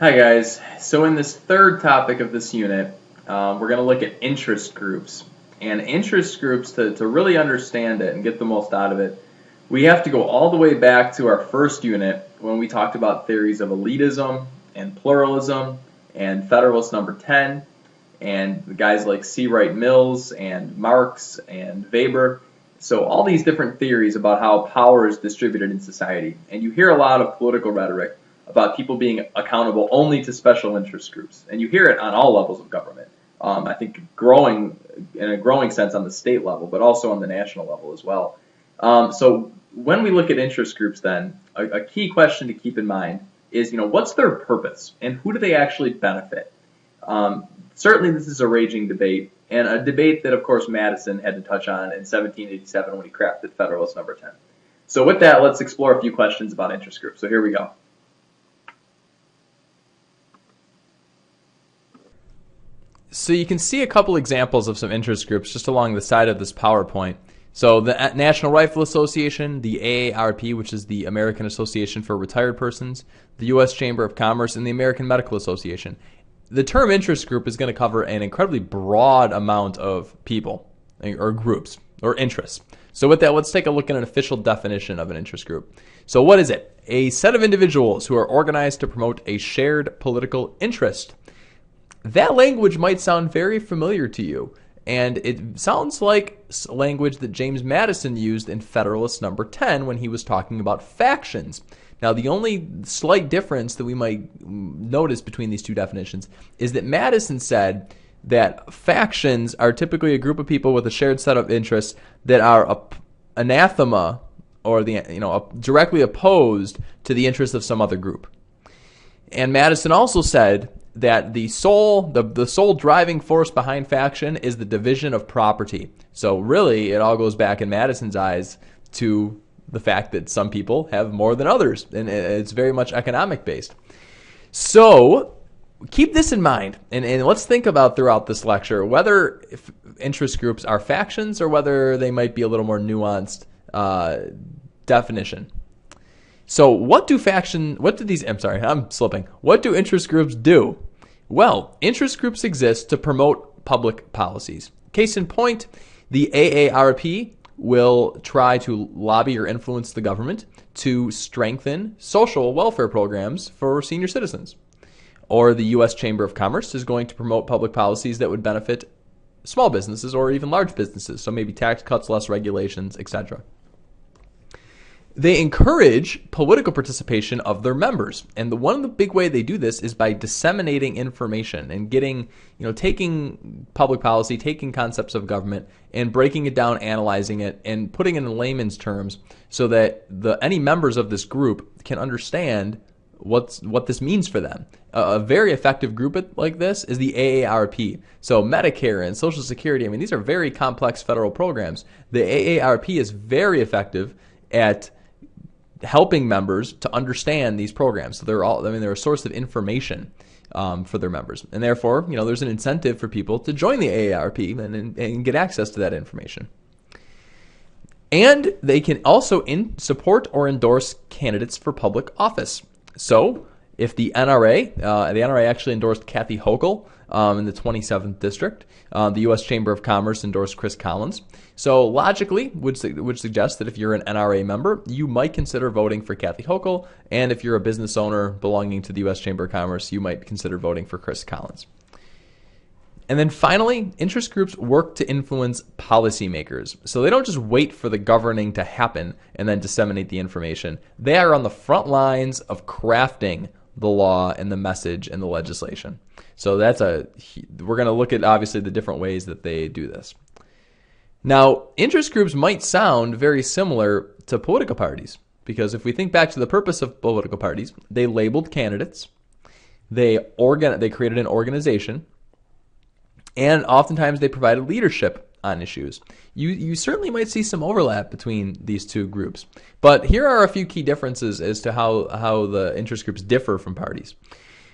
Hi guys. So in this third topic of this unit, we're going to look at interest groups. And interest groups, to really understand it and get the most out of it, we have to go all the way back to our first unit when we talked about theories of elitism and pluralism and Federalist Number 10 and guys like C. Wright Mills and Marx and Weber. So all these different theories about how power is distributed in society. And you hear a lot of political rhetoric about people being accountable only to special interest groups. And you hear it on all levels of government. I think growing in a growing sense on the state level, but also on the national level as well. So when we look at interest groups then, a key question to keep in mind is, what's their purpose and who do they actually benefit? Certainly this is a raging debate, and a debate that, of course, Madison had to touch on in 1787 when he crafted Federalist Number 10. So with that, let's explore a few questions about interest groups. So here we go. So you can see a couple examples of some interest groups just along the side of this PowerPoint. So the National Rifle Association, the AARP, which is the American Association for Retired Persons, the U.S. Chamber of Commerce, and the American Medical Association. The term interest group is going to cover an incredibly broad amount of people, or groups, or interests. So with that, let's take a look at an official definition of an interest group. So what is it? A set of individuals who are organized to promote a shared political interest. That language might sound very familiar to you, and it sounds like language that James Madison used in Federalist Number 10 when he was talking about factions. Now, the only slight difference that we might notice between these two definitions is that Madison said that factions are typically a group of people with a shared set of interests that are anathema or directly opposed to the interests of some other group. And Madison also said that the sole driving force behind faction is the division of property. So really, it all goes back in Madison's eyes to the fact that some people have more than others, and it's very much economic based. So keep this in mind, and let's think about throughout this lecture whether interest groups are factions or whether they might be a little more nuanced definition. So what do interest groups do? Well, interest groups exist to promote public policies. Case in point, the AARP will try to lobby or influence the government to strengthen social welfare programs for senior citizens. Or the U.S. Chamber of Commerce is going to promote public policies that would benefit small businesses or even large businesses, so maybe tax cuts, less regulations, etc. They encourage political participation of their members, and one of the big way they do this is by disseminating information and taking public policy, taking concepts of government, and breaking it down, analyzing it, and putting it in layman's terms so that any members of this group can understand what this means for them. A very effective group like this is the AARP. So Medicare and Social Security, these are very complex federal programs. The AARP is very effective at helping members to understand these programs. So they're a source of information for their members. And therefore, there's an incentive for people to join the AARP and get access to that information. And they can also support or endorse candidates for public office. So if the NRA actually endorsed Kathy Hochul in the 27th District. The U.S. Chamber of Commerce endorsed Chris Collins. So logically, would suggest that if you're an NRA member, you might consider voting for Kathy Hochul, and if you're a business owner belonging to the U.S. Chamber of Commerce, you might consider voting for Chris Collins. And then finally, interest groups work to influence policymakers. So they don't just wait for the governing to happen and then disseminate the information. They are on the front lines of crafting the law and the message and the legislation. So we're going to look at obviously the different ways that they do this. Now, interest groups might sound very similar to political parties, because if we think back to the purpose of political parties, they labeled candidates, they created an organization, and oftentimes they provided leadership on issues. You certainly might see some overlap between these two groups. But here are a few key differences as to how the interest groups differ from parties.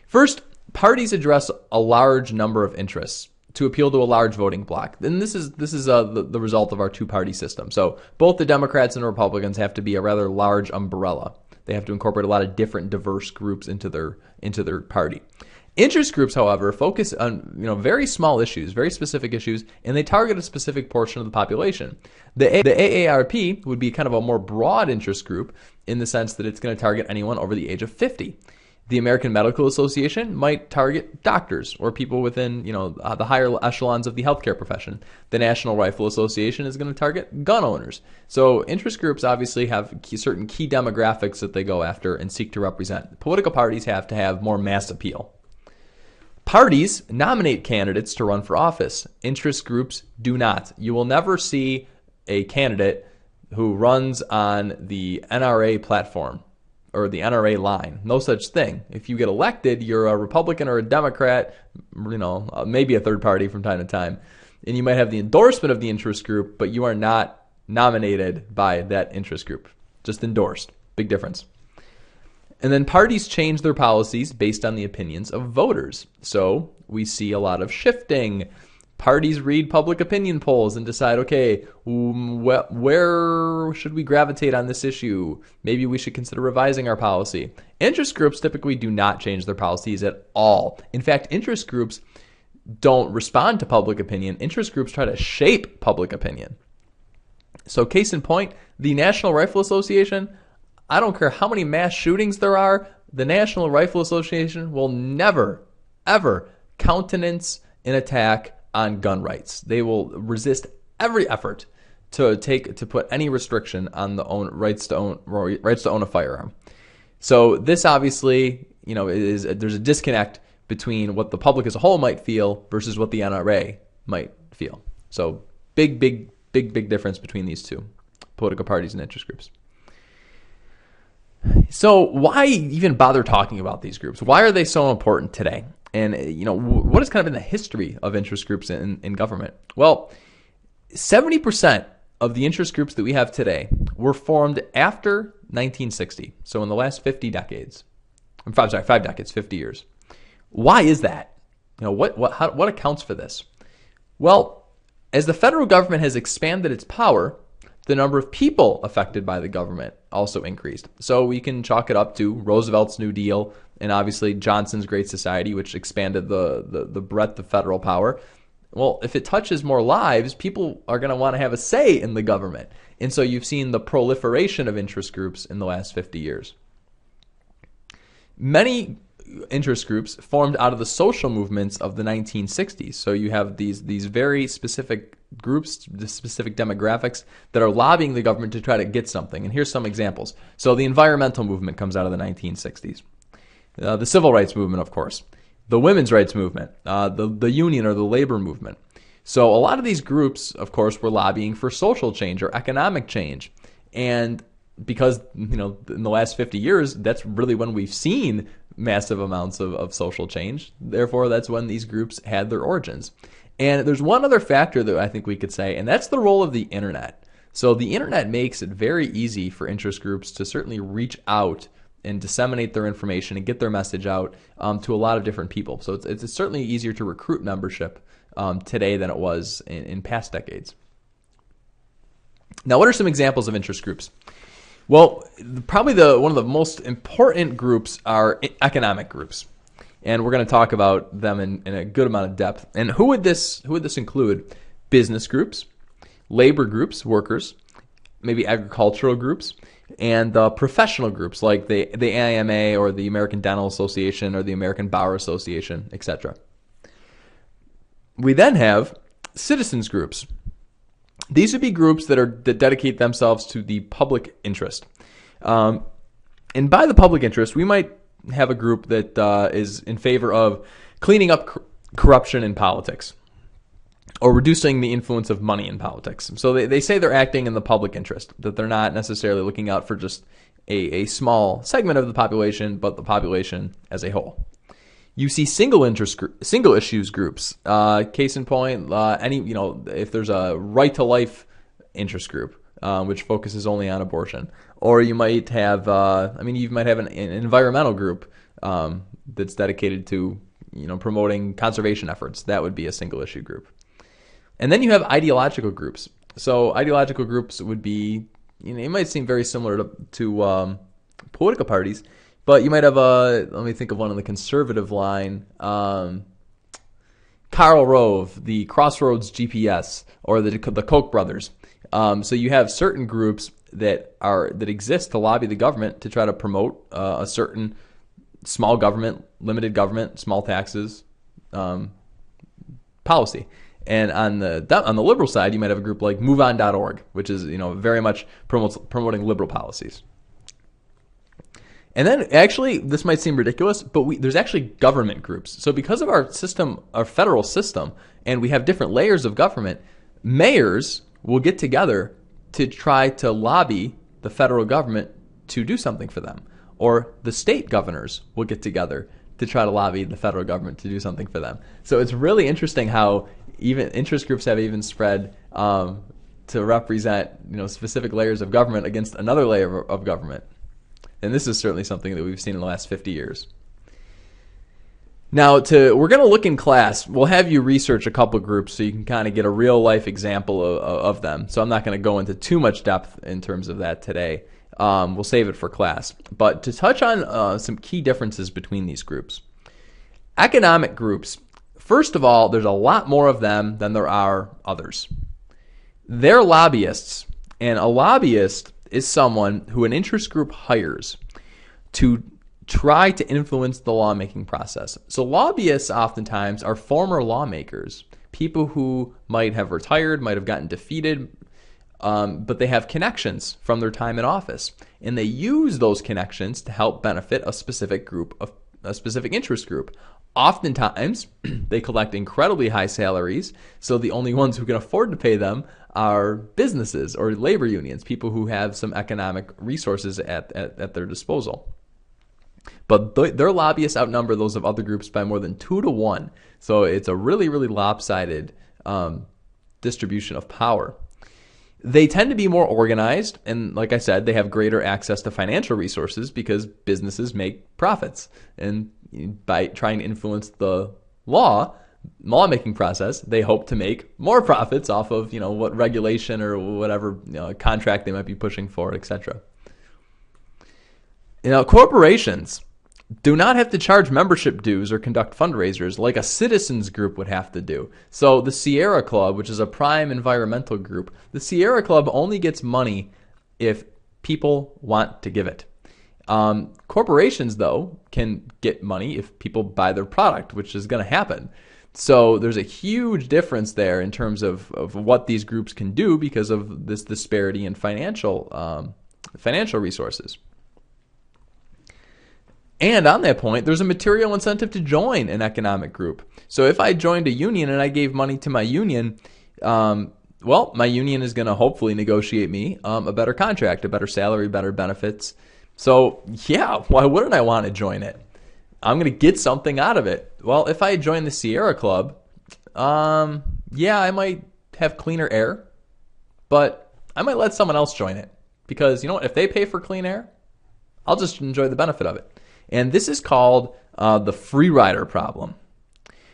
First, parties address a large number of interests to appeal to a large voting bloc. And this is the result of our two-party system. So both the Democrats and Republicans have to be a rather large umbrella They have to incorporate a lot of different diverse groups into their party. Interest groups, however, focus on very small issues, very specific issues, and they target a specific portion of the population. The AARP would be kind of a more broad interest group in the sense that it's going to target anyone over the age of 50. The American Medical Association might target doctors or people within the higher echelons of the healthcare profession. The National Rifle Association is going to target gun owners. So interest groups obviously have certain key demographics that they go after and seek to represent. Political parties have to have more mass appeal. Parties nominate candidates to run for office. Interest groups do not. You will never see a candidate who runs on the NRA platform or the NRA line. No such thing. If you get elected, you're a Republican or a Democrat, maybe a third party from time to time, and you might have the endorsement of the interest group, but you are not nominated by that interest group. Just endorsed. Big difference. And then parties change their policies based on the opinions of voters. So we see a lot of shifting. Parties read public opinion polls and decide, okay, where should we gravitate on this issue? Maybe we should consider revising our policy. Interest groups typically do not change their policies at all. In fact, interest groups don't respond to public opinion. Interest groups try to shape public opinion. So case in point, the National Rifle Association, I don't care how many mass shootings there are, the National Rifle Association will never, ever countenance an attack on gun rights. They will resist every effort to put any restriction on the rights to own a firearm. So this obviously, there's a disconnect between what the public as a whole might feel versus what the NRA might feel. So big difference between these two political parties and interest groups. So why even bother talking about these groups? Why are they so important today? And, what has kind of been the history of interest groups in government? Well, 70% of the interest groups that we have today were formed after 1960. So in the last 5 decades, 50 years. Why is that? What accounts for this? Well, as the federal government has expanded its power, the number of people affected by the government also increased. So we can chalk it up to Roosevelt's New Deal and obviously Johnson's Great Society, which expanded the breadth of federal power. Well, if it touches more lives, people are going to want to have a say in the government. And so you've seen the proliferation of interest groups in the last 50 years. Many interest groups formed out of the social movements of the 1960s. So you have these very specific groups, the specific demographics that are lobbying the government to try to get something. And here's some examples. So the environmental movement comes out of the 1960s. The civil rights movement, of course. The women's rights movement. The union or the labor movement. So a lot of these groups, of course, were lobbying for social change or economic change. And because, in the last 50 years, that's really when we've seen massive amounts of social change. Therefore, that's when these groups had their origins. And there's one other factor that I think we could say, and that's the role of the internet. So the internet makes it very easy for interest groups to certainly reach out and disseminate their information and get their message out to a lot of different people. So it's certainly easier to recruit membership today than it was in past decades. Now, what are some examples of interest groups? Well, probably one of the most important groups are economic groups. And we're going to talk about them in a good amount of depth. And who would this include? Business groups, labor groups, workers, maybe agricultural groups, and professional groups like the AIMA or the American Dental Association or the American Bar Association, etc. We then have citizens groups. These would be groups that dedicate themselves to the public interest. And by the public interest, we might have a group that is in favor of cleaning up corruption in politics or reducing the influence of money in politics. So they say they're acting in the public interest, that they're not necessarily looking out for just a small segment of the population, but the population as a whole. You see single issues groups. Case in point, if there's a right to life interest group, which focuses only on abortion, or you might have, you might have an environmental group that's dedicated to, promoting conservation efforts. That would be a single issue group. And then you have ideological groups. So ideological groups would be, it might seem very similar to political parties. But you might have let me think of one on the conservative line. Karl Rove, the Crossroads GPS, or the Koch brothers. So you have certain groups that exist to lobby the government to try to promote a certain small government, limited government, small taxes policy. And on the liberal side, you might have a group like MoveOn.org, which is very much promoting liberal policies. And then, actually, this might seem ridiculous, but there's actually government groups. So because of our system, our federal system, and we have different layers of government, mayors will get together to try to lobby the federal government to do something for them. Or the state governors will get together to try to lobby the federal government to do something for them. So it's really interesting how even interest groups have even spread to represent specific layers of government against another layer of government. And this is certainly something that we've seen in the last 50 years. Now, we're going to look in class. We'll have you research a couple groups so you can kind of get a real-life example of them. So I'm not going to go into too much depth in terms of that today. We'll save it for class. But to touch on some key differences between these groups. Economic groups, first of all, there's a lot more of them than there are others. They're lobbyists, and a lobbyist is someone who an interest group hires to try to influence the lawmaking process. So lobbyists oftentimes are former lawmakers, people who might have retired, might have gotten defeated, but they have connections from their time in office. And they use those connections to help benefit a specific interest group. Oftentimes, they collect incredibly high salaries, so the only ones who can afford to pay them are businesses or labor unions, people who have some economic resources at their disposal. But their lobbyists outnumber those of other groups by more than 2-to-1. So it's a really, really lopsided distribution of power. They tend to be more organized, and like I said, they have greater access to financial resources because businesses make profits. And by trying to influence the lawmaking process, they hope to make more profits off of what regulation or whatever contract they might be pushing for, etc. Corporations do not have to charge membership dues or conduct fundraisers like a citizens group would have to do. So the Sierra Club, which is a prime environmental group, the Sierra Club only gets money if people want to give it. Corporations, though, can get money if people buy their product, which is going to happen. So there's a huge difference there in terms of what these groups can do because of this disparity in financial resources. And on that point, there's a material incentive to join an economic group. So if I joined a union and I gave money to my union, my union is going to hopefully negotiate me a better contract, a better salary, better benefits. So yeah, why wouldn't I want to join it? I'm going to get something out of it. Well, if I join the Sierra Club, I might have cleaner air, but I might let someone else join it. Because if they pay for clean air, I'll just enjoy the benefit of it. And this is called the free rider problem.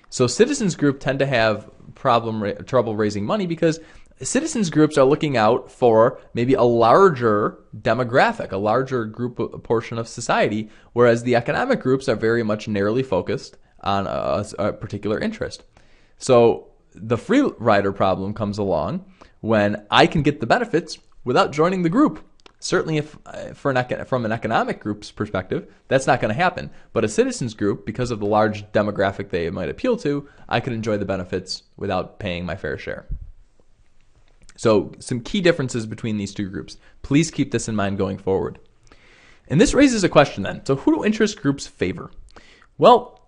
So citizens groups tend to have trouble raising money because citizens groups are looking out for maybe a larger demographic, a larger portion of society, whereas the economic groups are very much narrowly focused on a particular interest. So the free rider problem comes along when I can get the benefits without joining the group. Certainly, from an economic group's perspective, that's not going to happen. But a citizens group, because of the large demographic they might appeal to, I could enjoy the benefits without paying my fair share. So some key differences between these two groups. Please keep this in mind going forward. And this raises a question then. So who do interest groups favor? Well,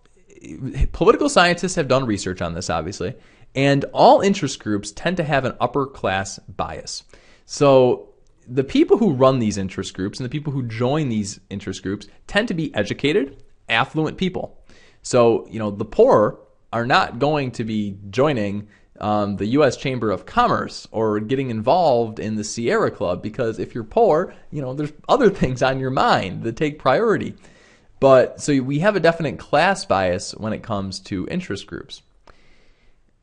political scientists have done research on this, obviously, and all interest groups tend to have an upper class bias. So the people who run these interest groups and the people who join these interest groups tend to be educated, affluent people. So, the poor are not going to be joining the U.S. Chamber of Commerce or getting involved in the Sierra Club because if you're poor, there's other things on your mind that take priority. But so we have a definite class bias when it comes to interest groups.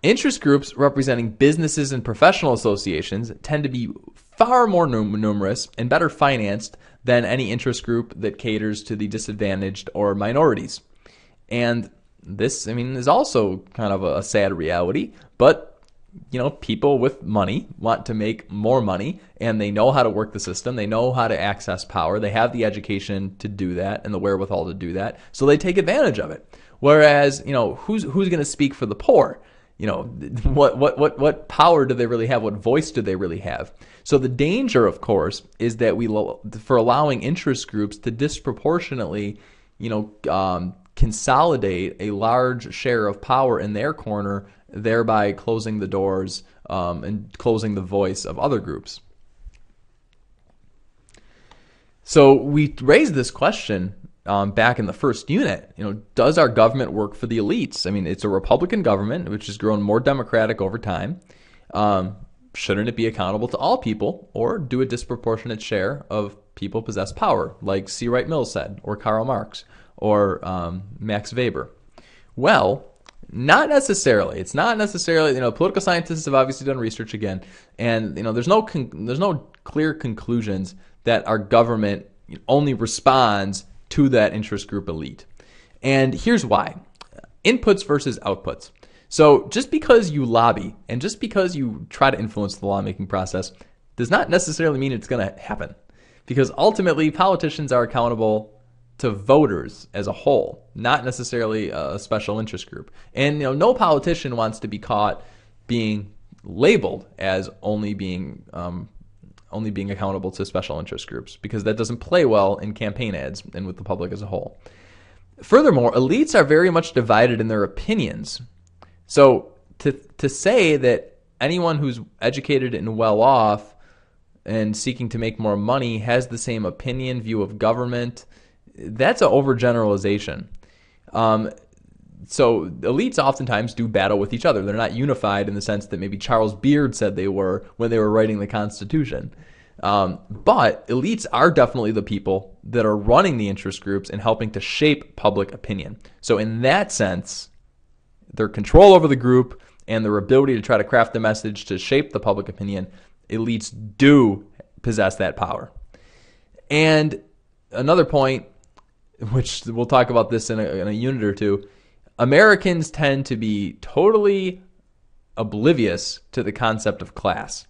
Interest groups representing businesses and professional associations tend to be far more numerous and better financed than any interest group that caters to the disadvantaged or minorities. And this, is also kind of a sad reality, but people with money want to make more money, and they know how to work the system. They know how to access power. They have the education to do that and the wherewithal to do that. So they take advantage of it. Whereas, who's going to speak for the poor? What power do they really have? What voice do they really have? So the danger, of course, is that for allowing interest groups to disproportionately, consolidate a large share of power in their corner, thereby closing the doors and closing the voice of other groups. So we raised this question back in the first unit. Does our government work for the elites? It's a Republican government which has grown more democratic over time. Shouldn't it be accountable to all people, or do a disproportionate share of people possess power, like C. Wright Mills said, or Karl Marx, or Max Weber? Well, not necessarily. It's not necessarily. Political scientists have obviously done research again, and there's no clear conclusions that our government only responds to that interest group elite. And here's why: inputs versus outputs. So just because you lobby and just because you try to influence the lawmaking process does not necessarily mean it's going to happen, because ultimately politicians are accountable to voters as a whole, not necessarily a special interest group. And no politician wants to be caught being labeled as only being accountable to special interest groups, because that doesn't play well in campaign ads and with the public as a whole. Furthermore, elites are very much divided in their opinions. So to say that anyone who's educated and well off and seeking to make more money has the same opinion, view of government, that's an overgeneralization. So elites oftentimes do battle with each other. They're not unified in the sense that maybe Charles Beard said they were when they were writing the Constitution. But elites are definitely the people that are running the interest groups and helping to shape public opinion. So in that sense, their control over the group and their ability to try to craft the message to shape the public opinion, elites do possess that power. And another point, which we'll talk about this in a unit or two, Americans tend to be totally oblivious to the concept of class.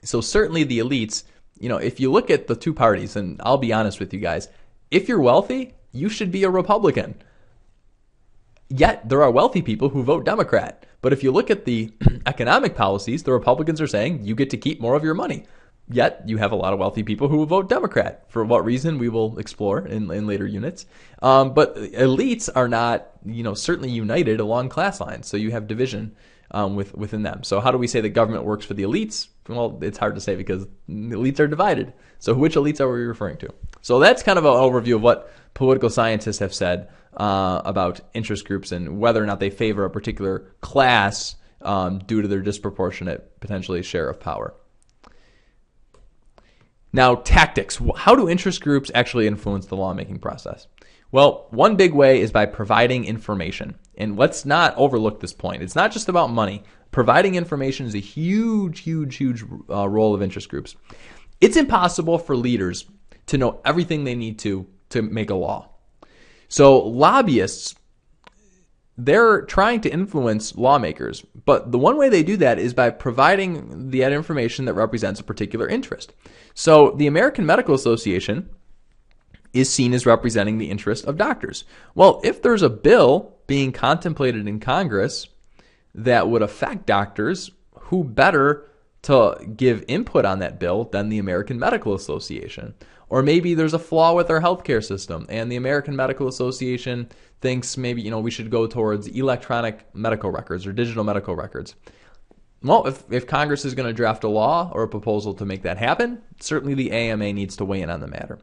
So certainly the elites, if you look at the two parties, and I'll be honest with you guys, if you're wealthy, you should be a Republican. Yet there are wealthy people who vote Democrat. But if you look at the economic policies, the Republicans are saying you get to keep more of your money. Yet you have a lot of wealthy people who will vote Democrat. For what reason, we will explore in later units. But elites are not, certainly united along class lines. So you have division within them. So how do we say the government works for the elites? Well, it's hard to say because the elites are divided. So which elites are we referring to? So that's kind of an overview of what political scientists have said about interest groups and whether or not they favor a particular class due to their disproportionate, potentially, share of power. Now, tactics. How do interest groups actually influence the lawmaking process? Well, one big way is by providing information. And let's not overlook this point. It's not just about money. Providing information is a huge role of interest groups. It's impossible for leaders to know everything they need to make a law. So lobbyists, they're trying to influence lawmakers, but the one way they do that is by providing the information that represents a particular interest. So the American Medical Association is seen as representing the interest of doctors. Well, if there's a bill being contemplated in Congress that would affect doctors, who better to give input on that bill than the American Medical Association? Or maybe there's a flaw with our healthcare system, and the American Medical Association thinks maybe we should go towards electronic medical records or digital medical records. Well, if Congress is going to draft a law or a proposal to make that happen, certainly the AMA needs to weigh in on the matter.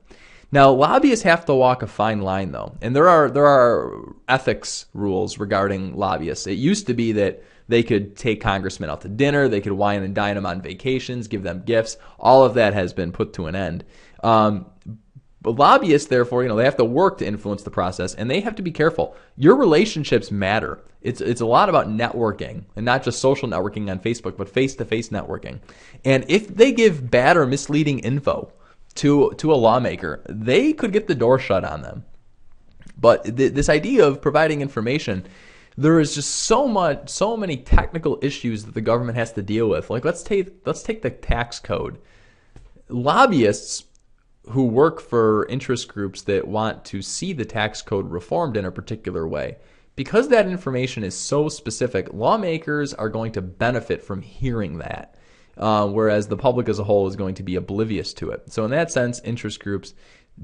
Now, lobbyists have to walk a fine line, though, and there are ethics rules regarding lobbyists. It used to be that they could take congressmen out to dinner, they could wine and dine them on vacations, give them gifts. All of that has been put to an end. But lobbyists, therefore, they have to work to influence the process, and they have to be careful. Your relationships matter. It's a lot about networking, and not just social networking on Facebook, but face-to-face networking. And if they give bad or misleading info to a lawmaker, they could get the door shut on them. But this idea of providing information, there is just so many technical issues that the government has to deal with. Like let's take the tax code. Lobbyists who work for interest groups that want to see the tax code reformed in a particular way, because that information is so specific, lawmakers are going to benefit from hearing that, whereas the public as a whole is going to be oblivious to it. So in that sense, interest groups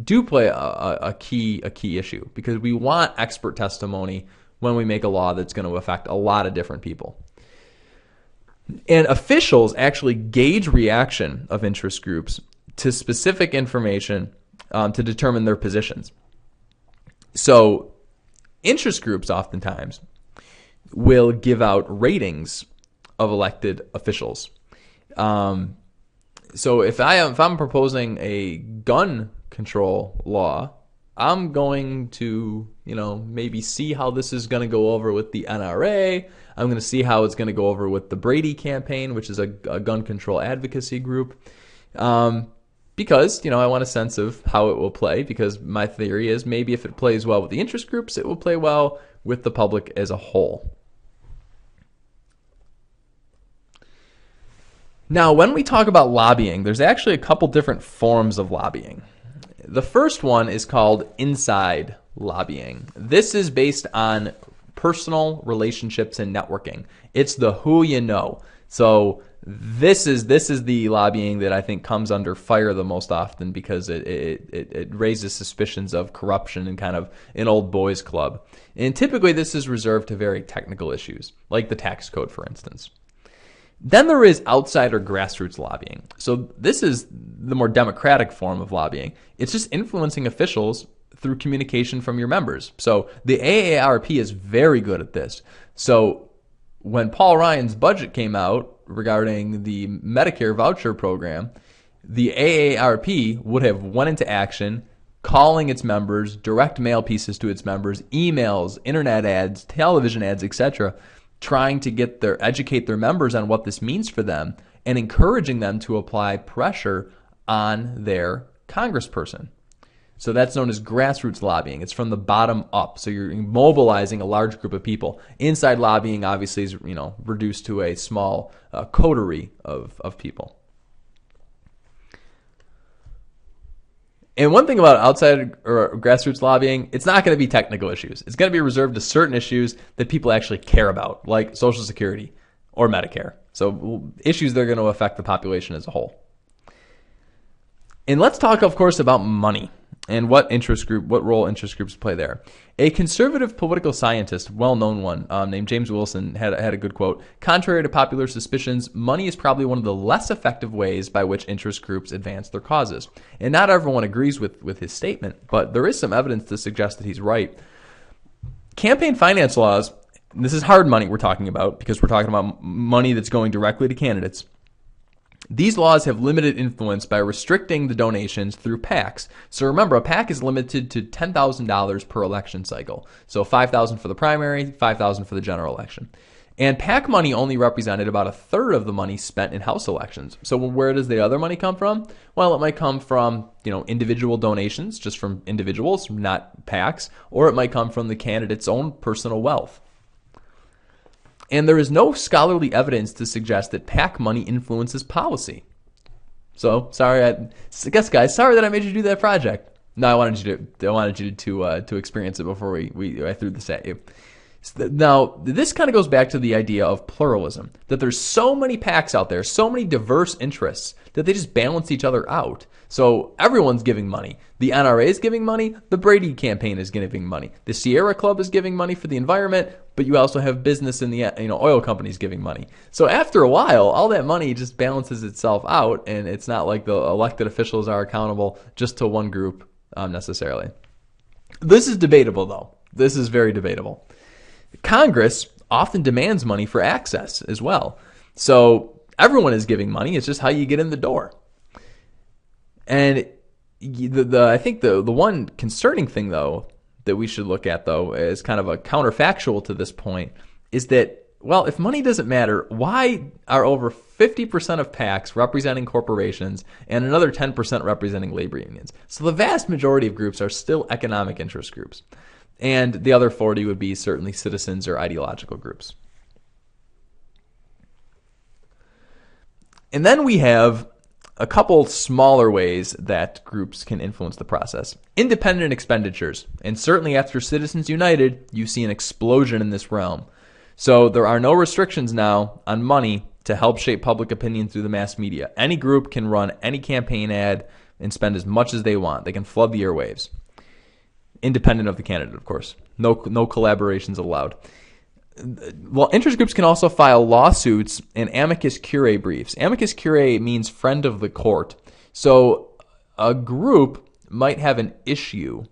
do play a key issue, because we want expert testimony when we make a law that's going to affect a lot of different people. And officials actually gauge reaction of interest groups to specific information to determine their positions. So interest groups oftentimes will give out ratings of elected officials. So if I'm proposing a gun control law, I'm going to, maybe see how this is going to go over with the NRA. I'm going to see how it's going to go over with the Brady campaign, which is a gun control advocacy group. Because, I want a sense of how it will play, because my theory is maybe if it plays well with the interest groups, it will play well with the public as a whole. Now, when we talk about lobbying, there's actually a couple different forms of lobbying. The first one is called inside lobbying. This is based on personal relationships and networking. It's the who you know. So this is the lobbying that I think comes under fire the most often, because it raises suspicions of corruption and kind of an old boys club. And typically this is reserved to very technical issues, like the tax code, for instance. Then there is outside or grassroots lobbying. So this is the more democratic form of lobbying. It's just influencing officials through communication from your members. So the AARP is very good at this. So when Paul Ryan's budget came out regarding the Medicare voucher program, the AARP would have went into action, calling its members, direct mail pieces to its members, emails, internet ads, television ads, etc., trying to educate their members on what this means for them and encouraging them to apply pressure on their congressperson. So that's known as grassroots lobbying. It's from the bottom up. So you're mobilizing a large group of people. Inside lobbying obviously is, reduced to a small coterie of people. And one thing about outside or grassroots lobbying, it's not going to be technical issues. It's going to be reserved to certain issues that people actually care about, like Social Security or Medicare. So issues that are going to affect the population as a whole. And let's talk, of course, about money and what role interest groups play there. A conservative political scientist, well-known one, named James Wilson, had a good quote. Contrary to popular suspicions, money is probably one of the less effective ways by which interest groups advance their causes. And not everyone agrees with his statement, but there is some evidence to suggest that he's right. Campaign finance laws, and this is hard money we're talking about, because we're talking about money that's going directly to candidates. These laws have limited influence by restricting the donations through PACs. So remember, a PAC is limited to $10,000 per election cycle. So $5,000 for the primary, $5,000 for the general election. And PAC money only represented about a third of the money spent in House elections. So where does the other money come from? Well, it might come from, individual donations, just from individuals, not PACs, or it might come from the candidate's own personal wealth. And there is no scholarly evidence to suggest that PAC money influences policy. So, sorry that I made you do that project. No, I wanted you to experience it before I threw this at you. Now, this kind of goes back to the idea of pluralism, that there's so many PACs out there, so many diverse interests, that they just balance each other out. So everyone's giving money. The NRA is giving money. The Brady campaign is giving money. The Sierra Club is giving money for the environment, but you also have business in the oil companies giving money. So after a while, all that money just balances itself out, and it's not like the elected officials are accountable just to one group necessarily. This is debatable, though. This is very debatable. Congress often demands money for access as well. So everyone is giving money. It's just how you get in the door. And I think the one concerning thing, though, that we should look at, though, as kind of a counterfactual to this point, is that well, if money doesn't matter, why are over 50% of PACs representing corporations and another 10% representing labor unions? So the vast majority of groups are still economic interest groups. And the other 40 would be certainly citizens or ideological groups. And then we have a couple smaller ways that groups can influence the process. Independent expenditures. And certainly after Citizens United, you see an explosion in this realm. So there are no restrictions now on money to help shape public opinion through the mass media. Any group can run any campaign ad and spend as much as they want. They can flood the airwaves. Independent of the candidate, of course. No collaborations allowed. Well, interest groups can also file lawsuits and amicus curiae briefs. Amicus curiae means friend of the court. So a group might have an issue,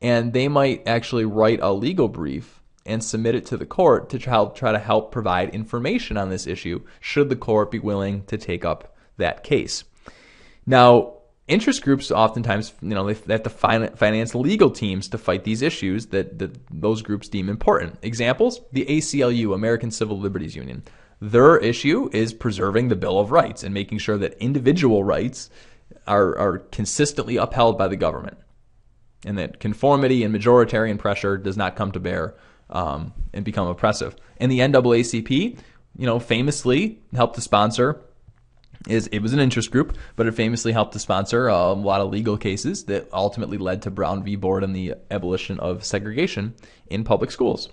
and they might actually write a legal brief and submit it to the court to try to help provide information on this issue, should the court be willing to take up that case. Now, interest groups oftentimes, they have to finance legal teams to fight these issues that those groups deem important. Examples, the ACLU, American Civil Liberties Union. Their issue is preserving the Bill of Rights and making sure that individual rights are consistently upheld by the government, and that conformity and majoritarian pressure does not come to bear and become oppressive. And the NAACP, famously helped to sponsor. It was an interest group, but it famously helped to sponsor a lot of legal cases that ultimately led to Brown v. Board and the abolition of segregation in public schools.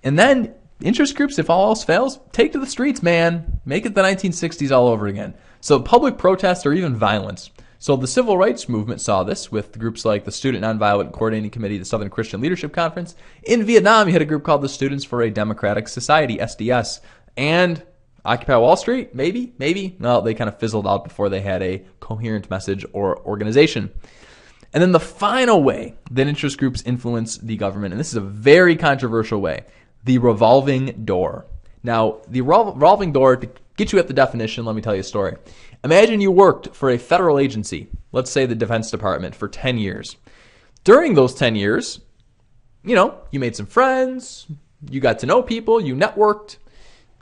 And then interest groups, if all else fails, take to the streets, man. Make it the 1960s all over again. So public protest or even violence. So the civil rights movement saw this with groups like the Student Nonviolent Coordinating Committee, the Southern Christian Leadership Conference. In Vietnam, you had a group called the Students for a Democratic Society, SDS. And Occupy Wall Street, maybe. No, they kind of fizzled out before they had a coherent message or organization. And then the final way that interest groups influence the government, and this is a very controversial way, the revolving door. Now, the revolving door, to get you at the definition, let me tell you a story. Imagine you worked for a federal agency, let's say the Defense Department, for 10 years. During those 10 years, you made some friends, you got to know people, you networked.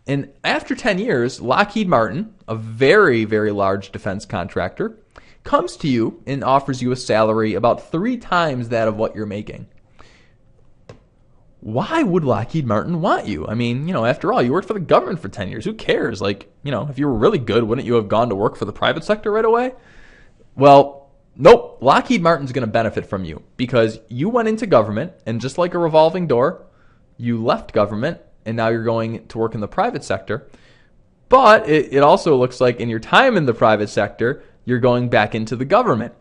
And after 10 years, Lockheed Martin, a very, very large defense contractor, comes to you and offers you a salary about 3 times that of what you're making. Why would Lockheed Martin want you? I mean, after all, you worked for the government for 10 years. Who cares? If you were really good, wouldn't you have gone to work for the private sector right away? Well, nope. Lockheed Martin's going to benefit from you because you went into government, and just like a revolving door, you left government, and now you're going to work in the private sector. But it also looks like in your time in the private sector, you're going back into the government.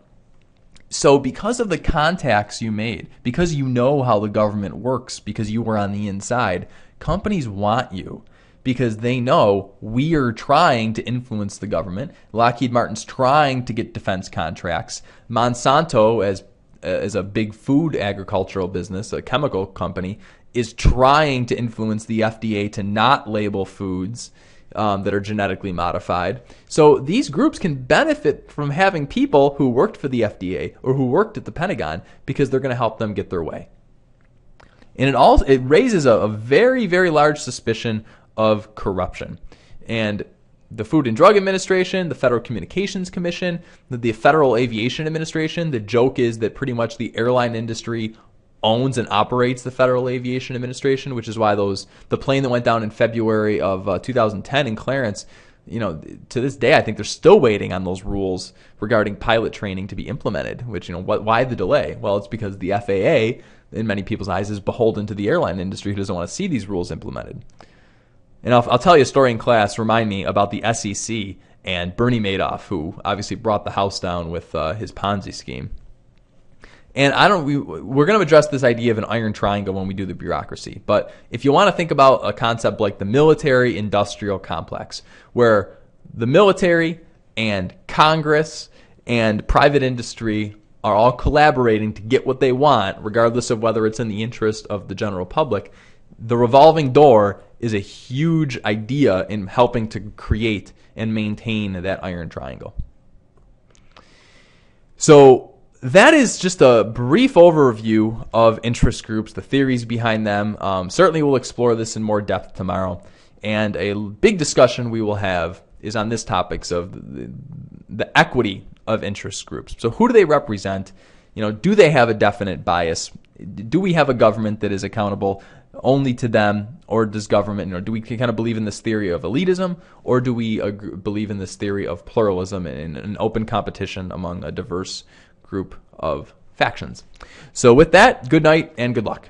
So because of the contacts you made, because you know how the government works, because you were on the inside, companies want you because they know we are trying to influence the government. Lockheed Martin's trying to get defense contracts. Monsanto, as a big food agricultural business, a chemical company, is trying to influence the FDA to not label foods that are genetically modified. So these groups can benefit from having people who worked for the FDA or who worked at the Pentagon because they're going to help them get their way. And it raises a very, very large suspicion of corruption. And the Food and Drug Administration, the Federal Communications Commission, the Federal Aviation Administration, the joke is that pretty much the airline industry owns and operates the Federal Aviation Administration, which is why the plane that went down in February of 2010 in Clarence, to this day, I think they're still waiting on those rules regarding pilot training to be implemented, which, why the delay? Well, it's because the FAA, in many people's eyes, is beholden to the airline industry who doesn't want to see these rules implemented. And I'll tell you a story in class, remind me, about the SEC and Bernie Madoff, who obviously brought the house down with his Ponzi scheme. And we're going to address this idea of an iron triangle when we do the bureaucracy. But if you want to think about a concept like the military-industrial complex, where the military and Congress and private industry are all collaborating to get what they want, regardless of whether it's in the interest of the general public, the revolving door is a huge idea in helping to create and maintain that iron triangle. So that is just a brief overview of interest groups, the theories behind them. Certainly we'll explore this in more depth tomorrow. And a big discussion we will have is on this topics of the equity of interest groups. So who do they represent? Do they have a definite bias? Do we have a government that is accountable only to them, or does government, do we kind of believe in this theory of elitism, or do we believe in this theory of pluralism and an open competition among a diverse group of factions? So with that, good night and good luck.